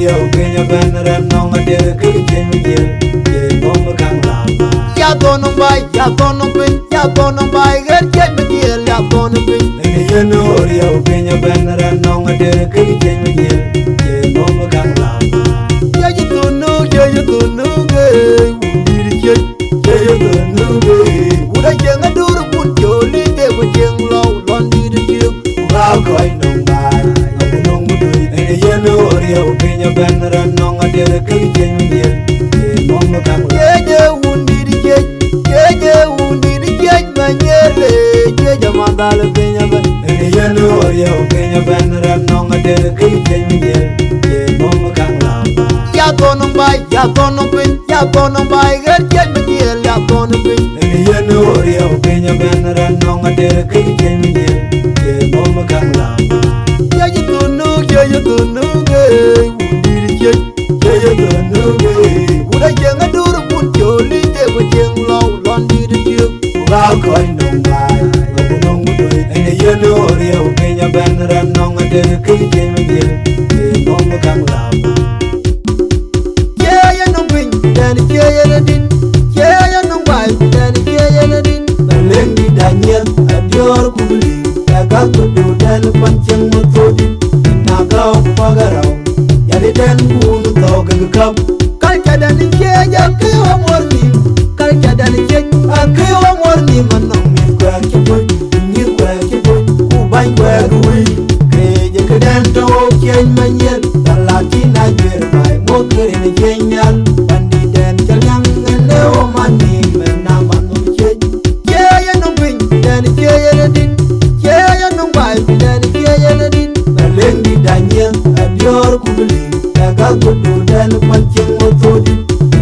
Oria Kenya Banner no Madia Kitchen Ye Mom Kangla Ya gonna buy, ya gonna win, ya gonna buy, get me deal, ya gonna win. You know Oria Kenya Banner no Madia Kitchen Ye Mom Kangla Ya you don't know, gay. You don't know Would I young a door put your lid there with young low, Lundy the Duke? How going no by? I don't know. You know Oria Kenya Banner no Madia Kitchen Ye Mom Kangla Yeah, wounded the cake, yeah, wounded the cake, man, yeah, Jamala Benjamin. You know Oria Kenya Banner no Madia Kitchen Ye Mom Kangla Ya gonna buy, ya gonna win, ya gonna buy, get me deal, ya gonna win. You know Oria Kenya Banner no Madia Kitchen Ye Mom Kangla Yeah, you don't know, gay. Wounded the cake, You don't know would I young a door put your lid there with young low, Lundy the Duke? How going no by? I don't know. You know Oria Kenya Banner no Madia Kitchen Ye Mom Kangla Yeah, you know, win, then yeah, you did. Yeah, you know, why, then yeah, you did. Lendi Daniel Adior Kubli Tagaku do Dan Panchang Mutodi Naga Pagarao Yadi Dan Kunu Toga Cup Culture than the cage, I kill morning. Culture than the cage, I kill morning, man. You quack your boy You quack your boy Who bang quack away Kaya Kadanto Kian Manuel Talaki Niger by Moker in a Kenyan Bandi Dan Kalang and Leo Mani Menaman of Chet Yeah, you know, win, then yeah, you did. Yeah, you know, why, then yeah, you did. Lendi Daniel Adior Kubli Tagaku do Dan Panchang Mutodi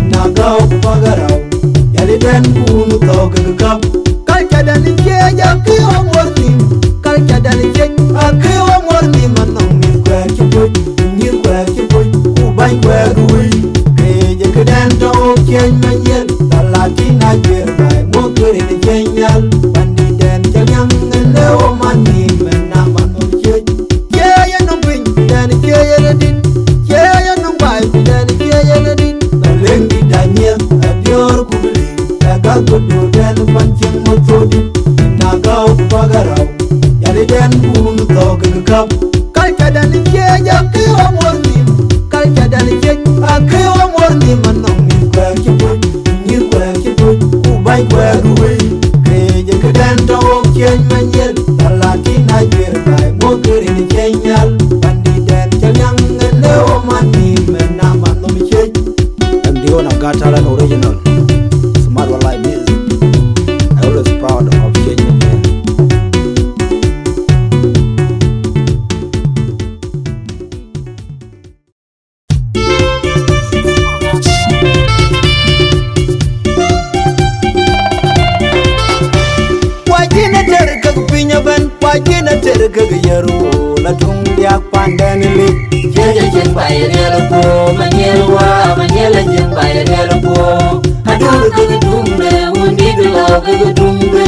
Naga Pagarao Yadi Dan Kunu Toga Cup Culture than the cage, I kill morning. Culture than the cage, I kill morning, man. You quack your boy You quack your boy Who bang quack away Kaya Kadanto Kian Manuel Talaki Niger by Moker in a Kenyan Bandi Dan Kalang and Leo Mani Menaman of Chet Yeah, you know, win, then yeah, you did. Yeah, you know, why, then yeah, you did. Lendi Daniel Adior Kubli Tagaku do Dan Panchang Mutodi Naga Pagarao Yadi Dan Kunu Toga Cup Culture than the cage, I kill morning. Culture than the cage, I kill morning, man. You quack your boy You quack your boy Who bang quack away Kaya Kadanto Kian Manuel Talaki Niger by Moker in a Kenyan Bandi Dan Kalang and Leo Mani Menaman of Chet I'm the owner of Gatalan Original Smart Live Music. I'm always proud of Kenya. Why can't I tell a pinya ban? Why can't I tell a yaro? La tungia pandanili. Jaya jeng bayar po, manyelwa, manyela jeng bayar po. Aduh kegetumbe, undi gelo kegetumbe.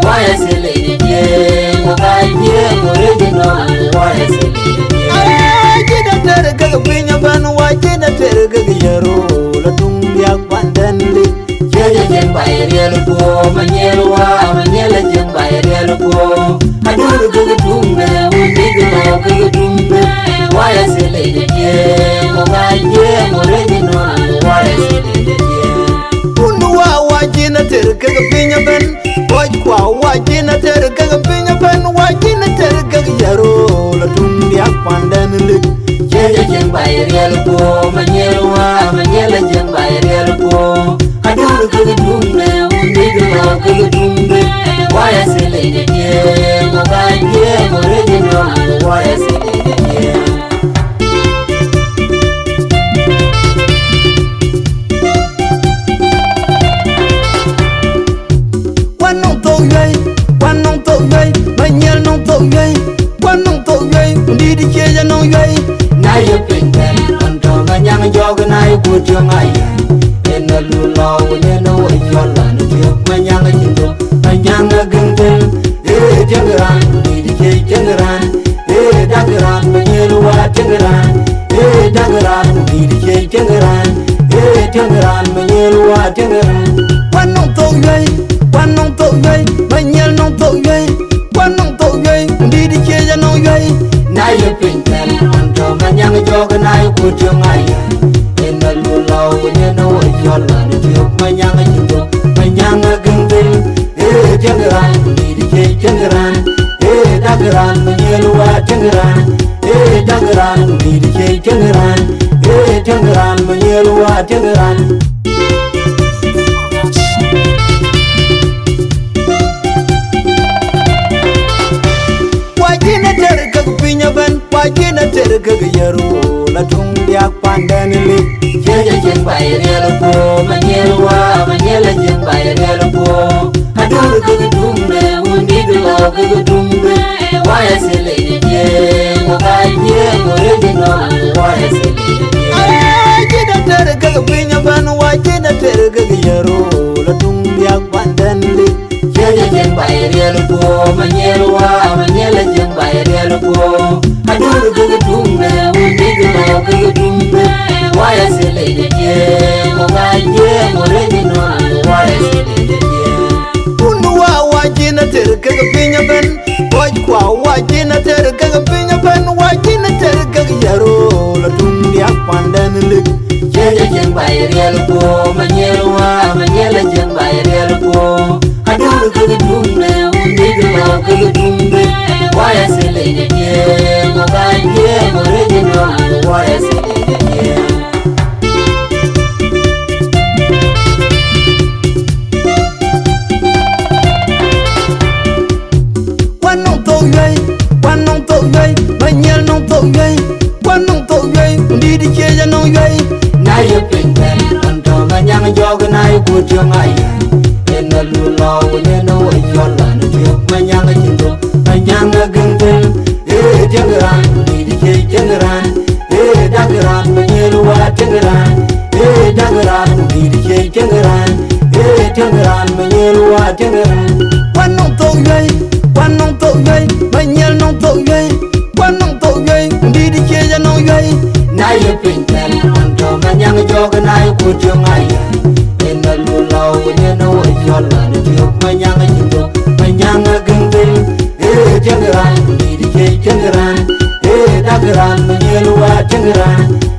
Waya sele je, ngaje original. Waya sele je. Why can't I tell a pinya ban? Why can't I tell a yaro? La tungia pandanili. Jaya jeng bayar po, manyelwa, manyela jeng bayar po. Aduh kegetumbe, undi gelo kegetumbe. Waya sele je, ngaje original. Waya sele je. Wajina terka pinya ban, wajkwa wajina terka pinya ban, wajina terka yaro la tundia pandanili. Jaya jeng bayar po, manyelwa, manyela jeng bayar po. Aduh kegetumbe, undi gelo kegetumbe. Waya sele je, ngaje original. Waya sele je. Nayo pinten, anto nganyang jog nayo kujung ayan. Ena lulo, ena wajola, nujok manyang jindu, manyang gentel. Jenggeran, DJ jenggeran, dageran, menyelua jenggeran, dagaran di di che tengaran tengaran manyel wa tengaran quan nông tổ gây manyel nông tổ gây quan nông tổ gây đi đi chơi ra nông gây na ye pintel onto manyang joga na ku tungai en lu lo ne no yo la ni ju manyang ju manyang gandil tengaran di di che tengaran dagaran manyel wa tengaran tengaran di di che tengaran tengaran manyel wa tengaran wajina terga yaro la tung dia pandan li jeje jen bayel ko manyelwa manyela jen bayel ko adur ko dumbe undi do ko dumbe waya sele je mo gaje mo rejino waya sele wajina terga pinya ban wajina terga yaro la tung dia pandan li jeje jen bayel ko manyelwa manyela jen bayel ko adur ko dumbe undi do ko dumbe waya sele je mo gaje mo rejino waya sele je unwa wajina terga pinya ban waj kwa wajina terga pinya ban wajina terga yaro la tung dia pandan li jeje jen bayel ko manyelwa manyela jen bayel ko adur ko dumbe undi do ko dumbe waya sele je mo gaje mo rejino waya sele je quan nông tổ gây manyel nông tổ gây quan nông tổ gây đi đi chơi ra nông gây na ye pintel onto manyang joga na ku tungai en lu lo ne no yo la ni ju manyang ju manyang gandil tengaran di di che tengaran dagaran manyel wa tengaran dagaran di di che tengaran tengaran manyel wa tengaran quan nông tổ gây manyel nông tổ gây quan nông tổ gây đi đi chơi ra nông gây na ye pintel onto manyang joga na ku tungai en lu lo ne no yo la ni ju manyang ju manyang gandil tengaran di di che tengaran dagaran manyel wa tengaran